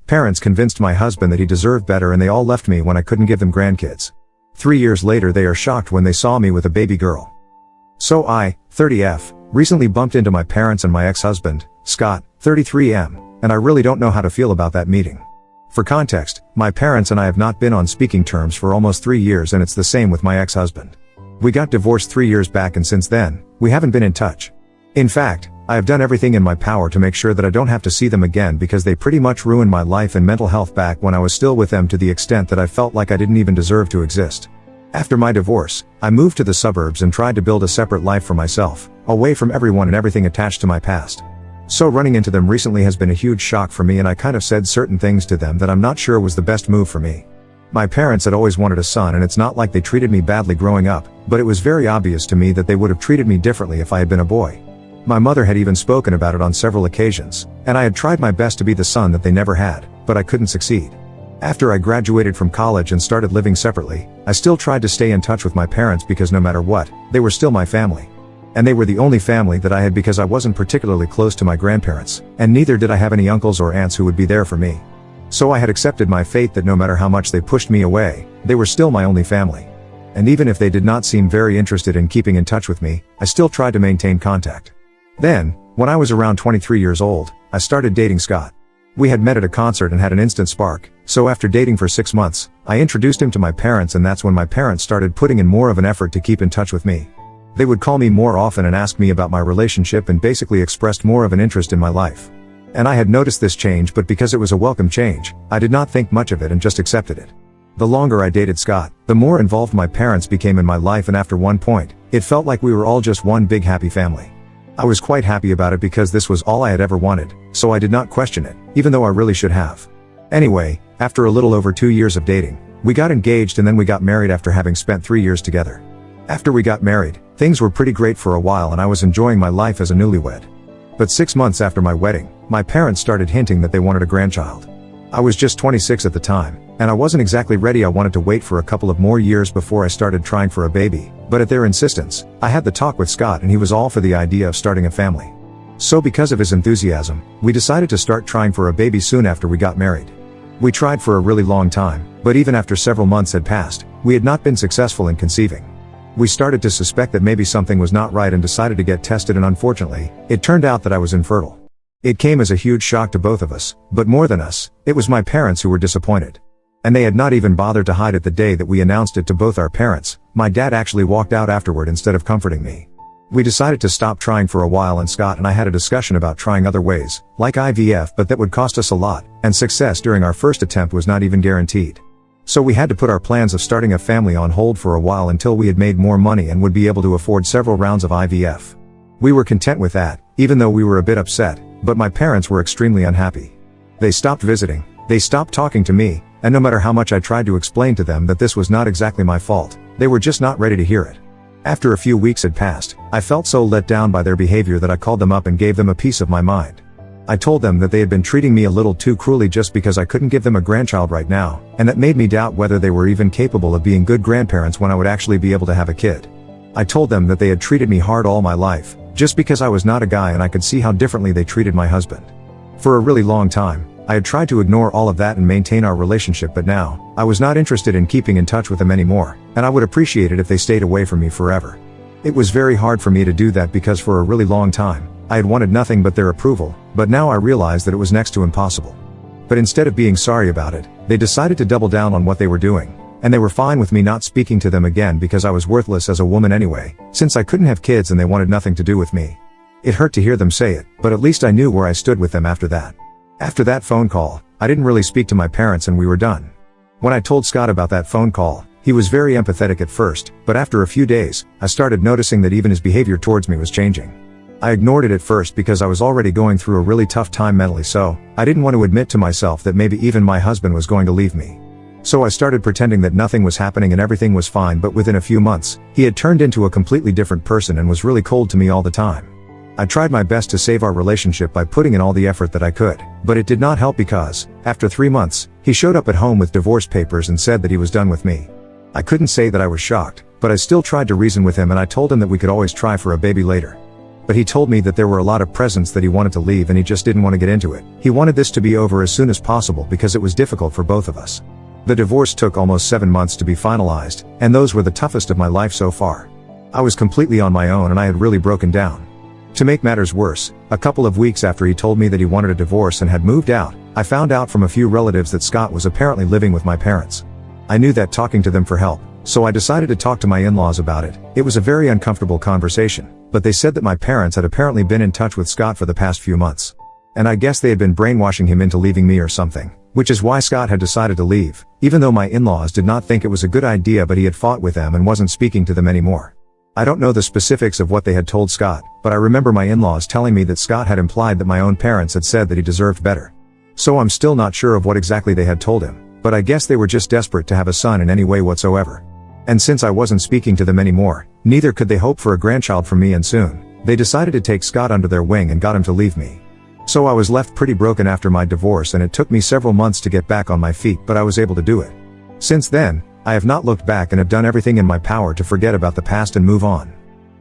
Parents convinced my husband that he deserved better and they all left me when I couldn't give them grandkids. 3 years later they are shocked when they saw me with a baby girl. So I, 30F, recently bumped into my parents and my ex-husband, Scott, 33M, and I really don't know how to feel about that meeting. For context, my parents and I have not been on speaking terms for almost 3 years, and it's the same with my ex-husband. We got divorced 3 years back, and since then, we haven't been in touch. In fact, I have done everything in my power to make sure that I don't have to see them again because they pretty much ruined my life and mental health back when I was still with them, to the extent that I felt like I didn't even deserve to exist. After my divorce, I moved to the suburbs and tried to build a separate life for myself, away from everyone and everything attached to my past. So running into them recently has been a huge shock for me, and I kind of said certain things to them that I'm not sure was the best move for me. My parents had always wanted a son, and it's not like they treated me badly growing up, but it was very obvious to me that they would have treated me differently if I had been a boy. My mother had even spoken about it on several occasions, and I had tried my best to be the son that they never had, but I couldn't succeed. After I graduated from college and started living separately, I still tried to stay in touch with my parents because no matter what, they were still my family. And they were the only family that I had because I wasn't particularly close to my grandparents, and neither did I have any uncles or aunts who would be there for me. So I had accepted my fate that no matter how much they pushed me away, they were still my only family. And even if they did not seem very interested in keeping in touch with me, I still tried to maintain contact. Then, when I was around 23 years old, I started dating Scott. We had met at a concert and had an instant spark, so after dating for 6 months, I introduced him to my parents, and that's when my parents started putting in more of an effort to keep in touch with me. They would call me more often and ask me about my relationship and basically expressed more of an interest in my life. And I had noticed this change, but because it was a welcome change, I did not think much of it and just accepted it. The longer I dated Scott, the more involved my parents became in my life, and after one point, it felt like we were all just one big happy family. I was quite happy about it because this was all I had ever wanted, so I did not question it, even though I really should have. Anyway, after a little over 2 years of dating, we got engaged and then we got married after having spent 3 years together. After we got married, things were pretty great for a while and I was enjoying my life as a newlywed. But 6 months after my wedding, my parents started hinting that they wanted a grandchild. I was just 26 at the time, and I wasn't exactly ready. I wanted to wait for a couple of more years before I started trying for a baby, but at their insistence, I had the talk with Scott and he was all for the idea of starting a family. So because of his enthusiasm, we decided to start trying for a baby soon after we got married. We tried for a really long time, but even after several months had passed, we had not been successful in conceiving. We started to suspect that maybe something was not right and decided to get tested, and unfortunately, it turned out that I was infertile. It came as a huge shock to both of us, but more than us, it was my parents who were disappointed. And they had not even bothered to hide it the day that we announced it to both our parents. My dad actually walked out afterward instead of comforting me. We decided to stop trying for a while, and Scott and I had a discussion about trying other ways, like IVF, but that would cost us a lot, and success during our first attempt was not even guaranteed. So we had to put our plans of starting a family on hold for a while until we had made more money and would be able to afford several rounds of IVF. We were content with that, even though we were a bit upset, but my parents were extremely unhappy. They stopped visiting, they stopped talking to me, and no matter how much I tried to explain to them that this was not exactly my fault, they were just not ready to hear it. After a few weeks had passed, I felt so let down by their behavior that I called them up and gave them a piece of my mind. I told them that they had been treating me a little too cruelly just because I couldn't give them a grandchild right now, and that made me doubt whether they were even capable of being good grandparents when I would actually be able to have a kid. I told them that they had treated me hard all my life, just because I was not a guy, and I could see how differently they treated my husband. For a really long time, I had tried to ignore all of that and maintain our relationship, but now, I was not interested in keeping in touch with them anymore, and I would appreciate it if they stayed away from me forever. It was very hard for me to do that because for a really long time, I had wanted nothing but their approval, but now I realized that it was next to impossible. But instead of being sorry about it, they decided to double down on what they were doing, and they were fine with me not speaking to them again because I was worthless as a woman anyway, since I couldn't have kids and they wanted nothing to do with me. It hurt to hear them say it, but at least I knew where I stood with them after that. After that phone call, I didn't really speak to my parents and we were done. When I told Scott about that phone call, he was very empathetic at first, but after a few days, I started noticing that even his behavior towards me was changing. I ignored it at first because I was already going through a really tough time mentally, so I didn't want to admit to myself that maybe even my husband was going to leave me. So I started pretending that nothing was happening and everything was fine, but within a few months, he had turned into a completely different person and was really cold to me all the time. I tried my best to save our relationship by putting in all the effort that I could, but it did not help because, after 3 months, he showed up at home with divorce papers and said that he was done with me. I couldn't say that I was shocked, but I still tried to reason with him and I told him that we could always try for a baby later. But he told me that there were a lot of presents that he wanted to leave and he just didn't want to get into it. He wanted this to be over as soon as possible because it was difficult for both of us. The divorce took almost 7 months to be finalized, and those were the toughest of my life so far. I was completely on my own and I had really broken down. To make matters worse, a couple of weeks after he told me that he wanted a divorce and had moved out, I found out from a few relatives that Scott was apparently living with my parents. I knew that talking to them for help, so I decided to talk to my in-laws about it. It was a very uncomfortable conversation, but they said that my parents had apparently been in touch with Scott for the past few months. And I guess they had been brainwashing him into leaving me or something, which is why Scott had decided to leave, even though my in-laws did not think it was a good idea, but he had fought with them and wasn't speaking to them anymore. I don't know the specifics of what they had told Scott, but I remember my in-laws telling me that Scott had implied that my own parents had said that he deserved better. So I'm still not sure of what exactly they had told him, but I guess they were just desperate to have a son in any way whatsoever. And since I wasn't speaking to them anymore, neither could they hope for a grandchild from me, and soon, they decided to take Scott under their wing and got him to leave me. So I was left pretty broken after my divorce, and it took me several months to get back on my feet, but I was able to do it. Since then, I have not looked back and have done everything in my power to forget about the past and move on.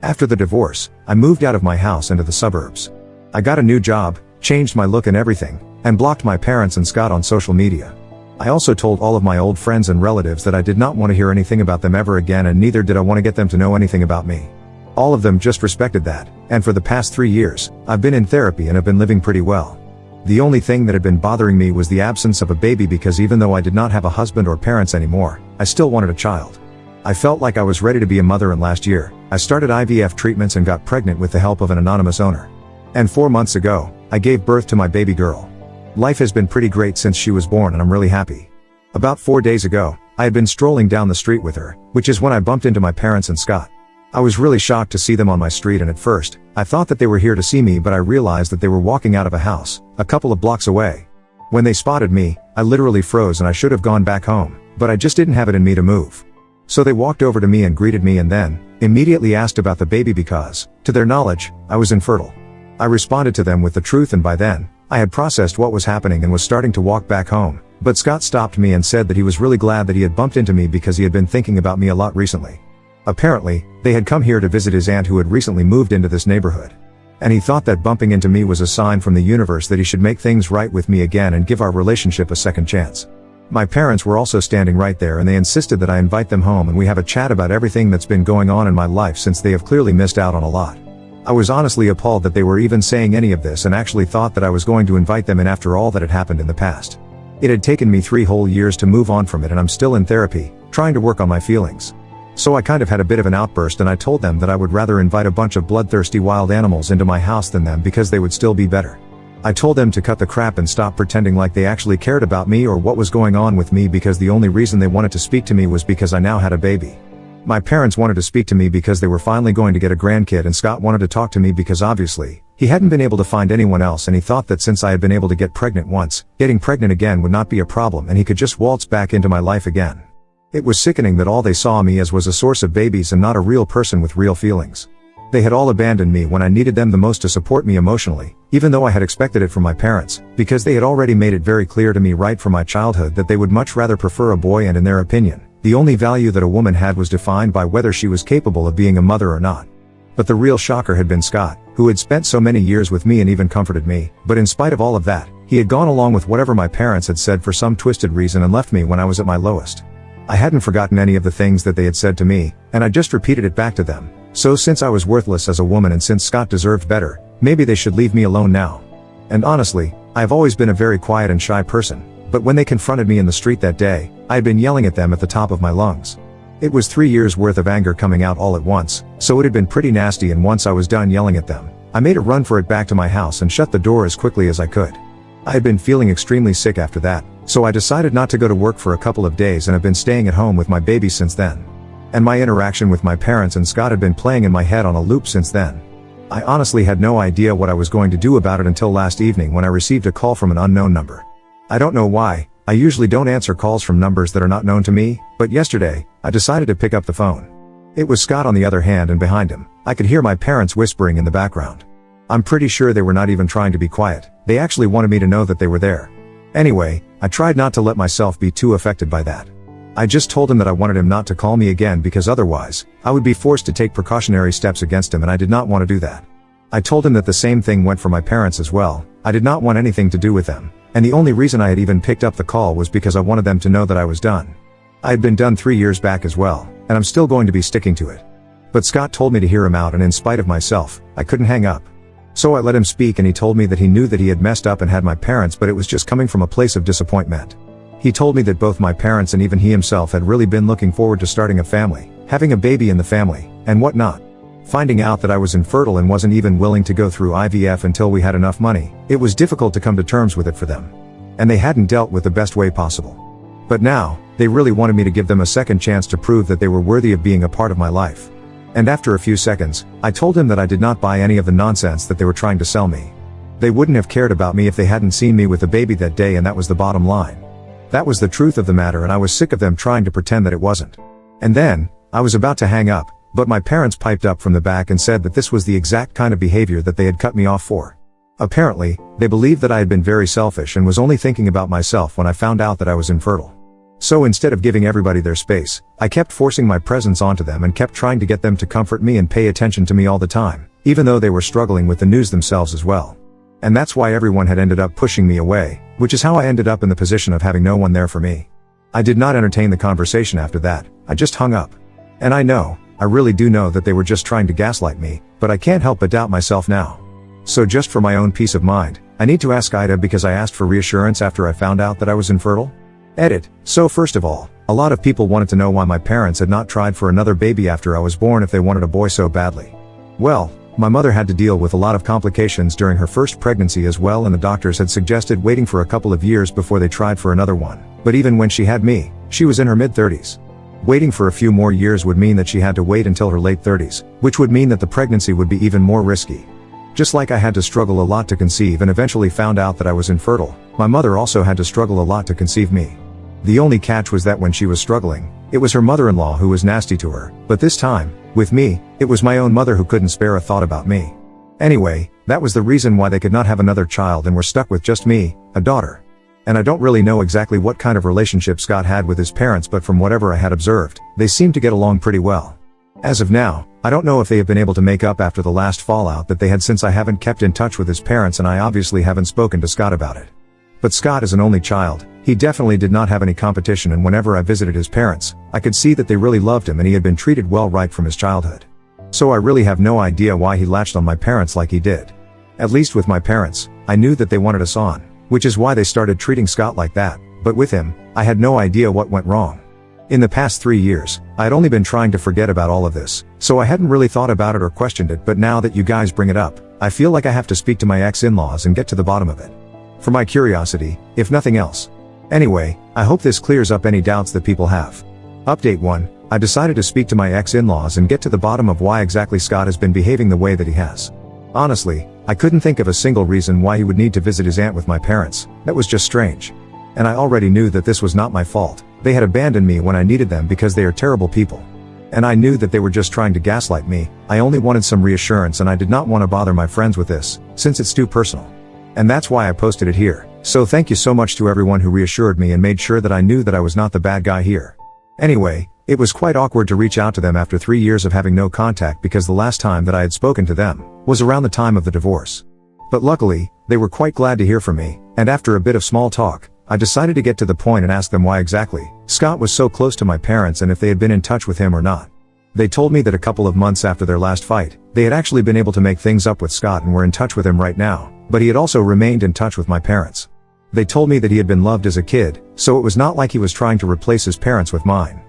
After the divorce, I moved out of my house into the suburbs. I got a new job, changed my look and everything, and blocked my parents and Scott on social media. I also told all of my old friends and relatives that I did not want to hear anything about them ever again, and neither did I want to get them to know anything about me. All of them just respected that, and for the past 3 years, I've been in therapy and have been living pretty well. The only thing that had been bothering me was the absence of a baby, because even though I did not have a husband or parents anymore, I still wanted a child. I felt like I was ready to be a mother, and last year, I started IVF treatments and got pregnant with the help of an anonymous donor. And 4 months ago, I gave birth to my baby girl. Life has been pretty great since she was born and I'm really happy. About 4 days ago, I had been strolling down the street with her, which is when I bumped into my parents and Scott. I was really shocked to see them on my street, and at first, I thought that they were here to see me, but I realized that they were walking out of a house, a couple of blocks away. When they spotted me, I literally froze and I should have gone back home, but I just didn't have it in me to move. So they walked over to me and greeted me, and then, immediately asked about the baby because, to their knowledge, I was infertile. I responded to them with the truth, and by then, I had processed what was happening and was starting to walk back home, but Scott stopped me and said that he was really glad that he had bumped into me because he had been thinking about me a lot recently. Apparently, they had come here to visit his aunt who had recently moved into this neighborhood. And he thought that bumping into me was a sign from the universe that he should make things right with me again and give our relationship a second chance. My parents were also standing right there, and they insisted that I invite them home and we have a chat about everything that's been going on in my life, since they have clearly missed out on a lot. I was honestly appalled that they were even saying any of this, and actually thought that I was going to invite them in after all that had happened in the past. It had taken me 3 whole years to move on from it, and I'm still in therapy, trying to work on my feelings. So I kind of had a bit of an outburst, and I told them that I would rather invite a bunch of bloodthirsty wild animals into my house than them, because they would still be better. I told them to cut the crap and stop pretending like they actually cared about me or what was going on with me, because the only reason they wanted to speak to me was because I now had a baby. My parents wanted to speak to me because they were finally going to get a grandkid, and Scott wanted to talk to me because obviously, he hadn't been able to find anyone else, and he thought that since I had been able to get pregnant once, getting pregnant again would not be a problem, and he could just waltz back into my life again. It was sickening that all they saw me as was a source of babies and not a real person with real feelings. They had all abandoned me when I needed them the most to support me emotionally, even though I had expected it from my parents, because they had already made it very clear to me right from my childhood that they would much rather prefer a boy, and in their opinion, the only value that a woman had was defined by whether she was capable of being a mother or not. But the real shocker had been Scott, who had spent so many years with me and even comforted me, but in spite of all of that, he had gone along with whatever my parents had said for some twisted reason and left me when I was at my lowest. I hadn't forgotten any of the things that they had said to me, and I just repeated it back to them. So since I was worthless as a woman and since Scott deserved better, maybe they should leave me alone now. And honestly, I have always been a very quiet and shy person, but when they confronted me in the street that day, I had been yelling at them at the top of my lungs. It was 3 years worth of anger coming out all at once, so it had been pretty nasty, and once I was done yelling at them, I made a run for it back to my house and shut the door as quickly as I could. I had been feeling extremely sick after that, so I decided not to go to work for a couple of days and have been staying at home with my baby since then. And my interaction with my parents and Scott had been playing in my head on a loop since then. I honestly had no idea what I was going to do about it until last evening when I received a call from an unknown number. I don't know why, I usually don't answer calls from numbers that are not known to me, but yesterday, I decided to pick up the phone. It was Scott on the other hand, and behind him, I could hear my parents whispering in the background. I'm pretty sure they were not even trying to be quiet, they actually wanted me to know that they were there. Anyway, I tried not to let myself be too affected by that. I just told him that I wanted him not to call me again because otherwise, I would be forced to take precautionary steps against him, and I did not want to do that. I told him that the same thing went for my parents as well. I did not want anything to do with them, and the only reason I had even picked up the call was because I wanted them to know that I was done. I had been done 3 years back as well, and I'm still going to be sticking to it. But Scott told me to hear him out, and in spite of myself, I couldn't hang up. So I let him speak, and he told me that he knew that he had messed up and had my parents, but it was just coming from a place of disappointment. He told me that both my parents and even he himself had really been looking forward to starting a family, having a baby in the family, and whatnot. Finding out that I was infertile and wasn't even willing to go through IVF until we had enough money, it was difficult to come to terms with it for them. And they hadn't dealt with the best way possible. But now, they really wanted me to give them a second chance to prove that they were worthy of being a part of my life. And after a few seconds, I told him that I did not buy any of the nonsense that they were trying to sell me. They wouldn't have cared about me if they hadn't seen me with a baby that day, and that was the bottom line. That was the truth of the matter, and I was sick of them trying to pretend that it wasn't. And then, I was about to hang up, but my parents piped up from the back and said that this was the exact kind of behavior that they had cut me off for. Apparently, they believed that I had been very selfish and was only thinking about myself when I found out that I was infertile. So instead of giving everybody their space, I kept forcing my presence onto them and kept trying to get them to comfort me and pay attention to me all the time, even though they were struggling with the news themselves as well. And that's why everyone had ended up pushing me away, which is how I ended up in the position of having no one there for me. I did not entertain the conversation after that, I just hung up. And I really do know that they were just trying to gaslight me, but I can't help but doubt myself now. So just for my own peace of mind, I need to ask Ida, because I asked for reassurance after I found out that I was infertile. Edit. So first of all, a lot of people wanted to know why my parents had not tried for another baby after I was born if they wanted a boy so badly. Well, my mother had to deal with a lot of complications during her first pregnancy as well, and the doctors had suggested waiting for a couple of years before they tried for another one. But even when she had me, she was in her mid-30s. Waiting for a few more years would mean that she had to wait until her late 30s, which would mean that the pregnancy would be even more risky. Just like I had to struggle a lot to conceive and eventually found out that I was infertile, my mother also had to struggle a lot to conceive me. The only catch was that when she was struggling, it was her mother-in-law who was nasty to her, but this time, with me, it was my own mother who couldn't spare a thought about me. Anyway, that was the reason why they could not have another child and were stuck with just me, a daughter. And I don't really know exactly what kind of relationship Scott had with his parents, but from whatever I had observed, they seemed to get along pretty well. As of now, I don't know if they have been able to make up after the last fallout that they had, since I haven't kept in touch with his parents and I obviously haven't spoken to Scott about it. But Scott is an only child, he definitely did not have any competition, and whenever I visited his parents, I could see that they really loved him and he had been treated well right from his childhood. So I really have no idea why he latched on my parents like he did. At least with my parents, I knew that they wanted us on, which is why they started treating Scott like that, but with him, I had no idea what went wrong. In the past 3 years, I had only been trying to forget about all of this, so I hadn't really thought about it or questioned it, but now that you guys bring it up, I feel like I have to speak to my ex-in-laws and get to the bottom of it. For my curiosity, if nothing else. Anyway, I hope this clears up any doubts that people have. Update 1, I decided to speak to my ex-in-laws and get to the bottom of why exactly Scott has been behaving the way that he has. Honestly, I couldn't think of a single reason why he would need to visit his aunt with my parents. That was just strange. And I already knew that this was not my fault. They had abandoned me when I needed them because they are terrible people. And I knew that they were just trying to gaslight me. I only wanted some reassurance and I did not want to bother my friends with this, since it's too personal. And that's why I posted it here. So thank you so much to everyone who reassured me and made sure that I knew that I was not the bad guy here. Anyway, it was quite awkward to reach out to them after 3 years of having no contact, because the last time that I had spoken to them was around the time of the divorce. But luckily, they were quite glad to hear from me, and after a bit of small talk, I decided to get to the point and ask them why exactly Scott was so close to my parents and if they had been in touch with him or not. They told me that a couple of months after their last fight, they had actually been able to make things up with Scott and were in touch with him right now, but he had also remained in touch with my parents. They told me that he had been loved as a kid, so it was not like he was trying to replace his parents with mine.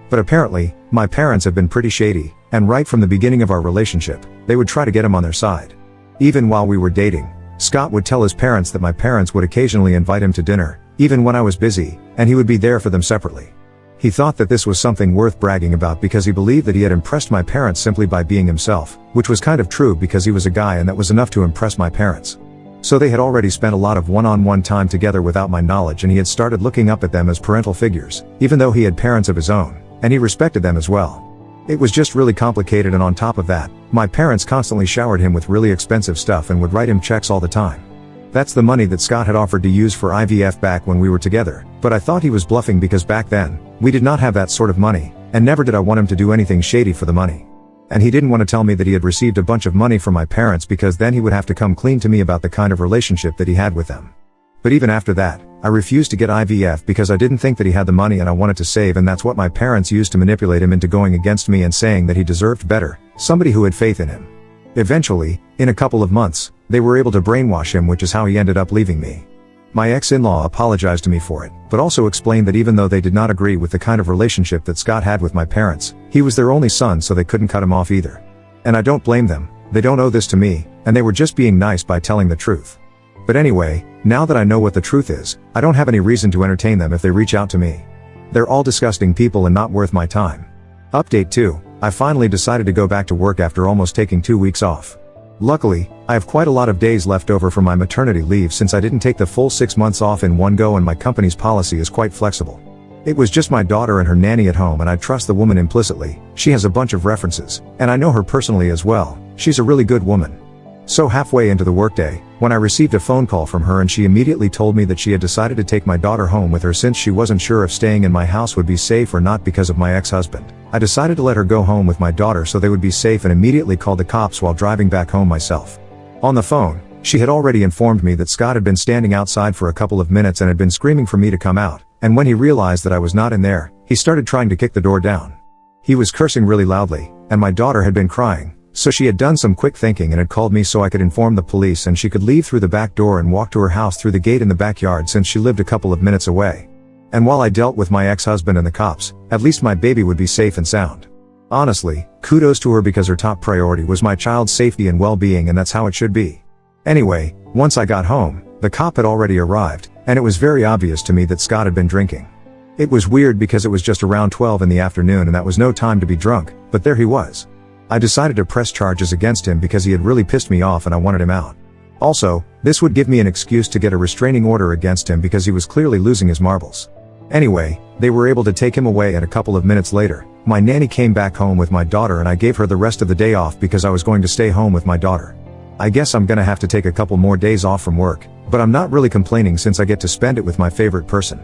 But apparently, my parents have been pretty shady, and right from the beginning of our relationship, they would try to get him on their side. Even while we were dating, Scott would tell his parents that my parents would occasionally invite him to dinner, even when I was busy, and he would be there for them separately. He thought that this was something worth bragging about because he believed that he had impressed my parents simply by being himself, which was kind of true because he was a guy and that was enough to impress my parents. So they had already spent a lot of one-on-one time together without my knowledge, and he had started looking up at them as parental figures, even though he had parents of his own, and he respected them as well. It was just really complicated, and on top of that, my parents constantly showered him with really expensive stuff and would write him checks all the time. That's the money that Scott had offered to use for IVF back when we were together, but I thought he was bluffing because back then, we did not have that sort of money, and never did I want him to do anything shady for the money. And he didn't want to tell me that he had received a bunch of money from my parents because then he would have to come clean to me about the kind of relationship that he had with them. But even after that, I refused to get IVF because I didn't think that he had the money and I wanted to save, and that's what my parents used to manipulate him into going against me and saying that he deserved better, somebody who had faith in him. Eventually, in a couple of months, they were able to brainwash him, which is how he ended up leaving me. My ex-in-law apologized to me for it, but also explained that even though they did not agree with the kind of relationship that Scott had with my parents, he was their only son, so they couldn't cut him off either. And I don't blame them, they don't owe this to me, and they were just being nice by telling the truth. But anyway, now that I know what the truth is, I don't have any reason to entertain them if they reach out to me. They're all disgusting people and not worth my time. Update 2. I finally decided to go back to work after almost taking 2 weeks off. Luckily, I have quite a lot of days left over from my maternity leave since I didn't take the full 6 months off in one go, and my company's policy is quite flexible. It was just my daughter and her nanny at home, and I trust the woman implicitly. She has a bunch of references, and I know her personally as well. She's a really good woman. So halfway into the workday, when I received a phone call from her, and she immediately told me that she had decided to take my daughter home with her since she wasn't sure if staying in my house would be safe or not because of my ex-husband. I decided to let her go home with my daughter so they would be safe, and immediately called the cops while driving back home myself. On the phone, she had already informed me that Scott had been standing outside for a couple of minutes and had been screaming for me to come out, and when he realized that I was not in there, he started trying to kick the door down. He was cursing really loudly, and my daughter had been crying. So she had done some quick thinking and had called me so I could inform the police, and she could leave through the back door and walk to her house through the gate in the backyard since she lived a couple of minutes away. And while I dealt with my ex-husband and the cops, at least my baby would be safe and sound. Honestly, kudos to her because her top priority was my child's safety and well-being, and that's how it should be. Anyway, once I got home, the cop had already arrived, and it was very obvious to me that Scott had been drinking. It was weird because it was just around 12 in the afternoon and that was no time to be drunk, but there he was. I decided to press charges against him because he had really pissed me off and I wanted him out. Also, this would give me an excuse to get a restraining order against him because he was clearly losing his marbles. Anyway, they were able to take him away, and a couple of minutes later, my nanny came back home with my daughter, and I gave her the rest of the day off because I was going to stay home with my daughter. I guess I'm gonna have to take a couple more days off from work, but I'm not really complaining since I get to spend it with my favorite person.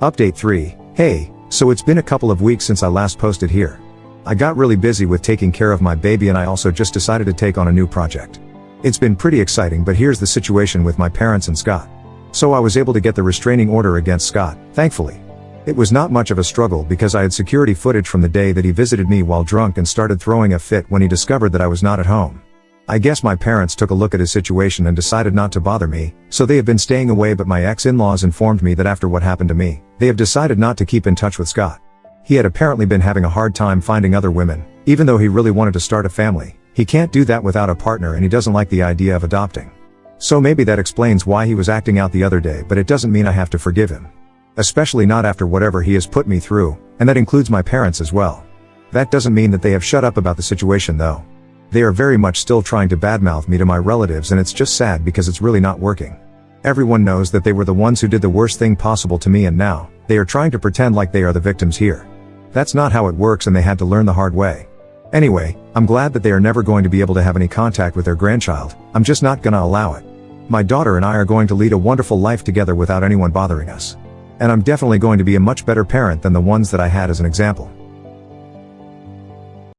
Update 3. Hey, so it's been a couple of weeks since I last posted here. I got really busy with taking care of my baby, and I also just decided to take on a new project. It's been pretty exciting, but here's the situation with my parents and Scott. So I was able to get the restraining order against Scott, thankfully. It was not much of a struggle because I had security footage from the day that he visited me while drunk and started throwing a fit when he discovered that I was not at home. I guess my parents took a look at his situation and decided not to bother me, so they have been staying away, but my ex-in-laws informed me that after what happened to me, they have decided not to keep in touch with Scott. He had apparently been having a hard time finding other women, even though he really wanted to start a family. He can't do that without a partner, and he doesn't like the idea of adopting. So maybe that explains why he was acting out the other day, but it doesn't mean I have to forgive him. Especially not after whatever he has put me through, and that includes my parents as well. That doesn't mean that they have shut up about the situation though. They are very much still trying to badmouth me to my relatives, and it's just sad because it's really not working. Everyone knows that they were the ones who did the worst thing possible to me, and now, they are trying to pretend like they are the victims here. That's not how it works, and they had to learn the hard way. Anyway, I'm glad that they are never going to be able to have any contact with their grandchild. I'm just not gonna allow it. My daughter and I are going to lead a wonderful life together without anyone bothering us. And I'm definitely going to be a much better parent than the ones that I had as an example.